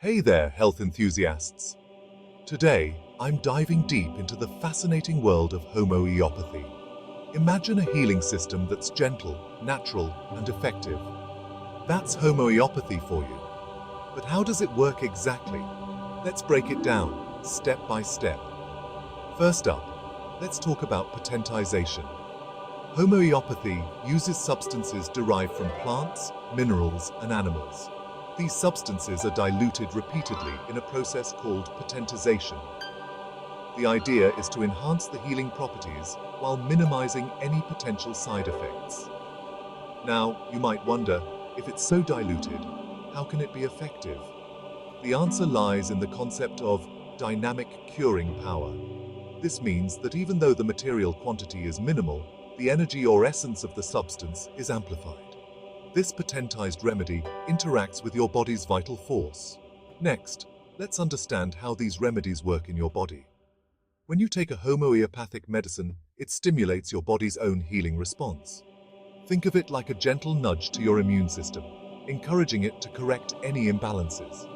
Hey there, health enthusiasts! Today, I'm diving deep into the fascinating world of homeopathy. Imagine a healing system that's gentle, natural, and effective. That's homeopathy for you. But how does it work exactly? Let's break it down, step by step. First up, let's talk about potentization. Homeopathy uses substances derived from plants, minerals, and animals. These substances are diluted repeatedly in a process called potentization. The idea is to enhance the healing properties while minimizing any potential side effects. Now, you might wonder, if it's so diluted, how can it be effective? The answer lies in the concept of dynamic curing power. This means that even though the material quantity is minimal, the energy or essence of the substance is amplified. This potentized remedy interacts with your body's vital force. Next, let's understand how these remedies work in your body. When you take a homeopathic medicine, it stimulates your body's own healing response. Think of it like a gentle nudge to your immune system, encouraging it to correct any imbalances.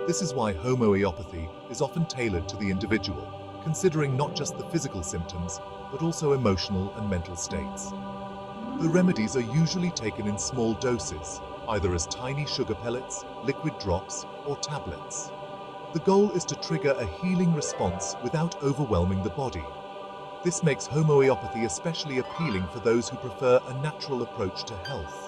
This is why homeopathy is often tailored to the individual, considering not just the physical symptoms, but also emotional and mental states. The remedies are usually taken in small doses, either as tiny sugar pellets, liquid drops, or tablets. The goal is to trigger a healing response without overwhelming the body. This makes homeopathy especially appealing for those who prefer a natural approach to health.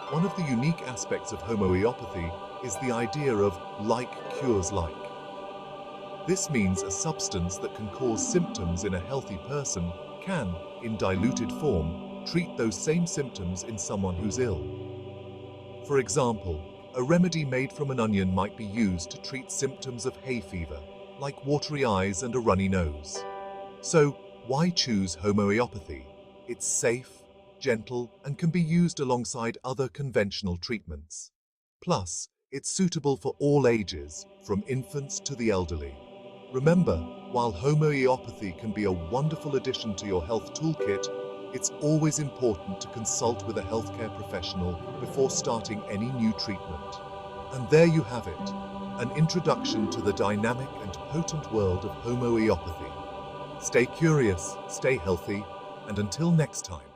One of the unique aspects of homeopathy is the idea of like cures like. This means a substance that can cause symptoms in a healthy person can, in diluted form, treat those same symptoms in someone who's ill. For example, a remedy made from an onion might be used to treat symptoms of hay fever, like watery eyes and a runny nose. So, why choose homeopathy? It's safe, gentle, and can be used alongside other conventional treatments. Plus, it's suitable for all ages, from infants to the elderly. Remember, while homeopathy can be a wonderful addition to your health toolkit, it's always important to consult with a healthcare professional before starting any new treatment. And there you have it, an introduction to the dynamic and potent world of homeopathy. Stay curious, stay healthy, and until next time.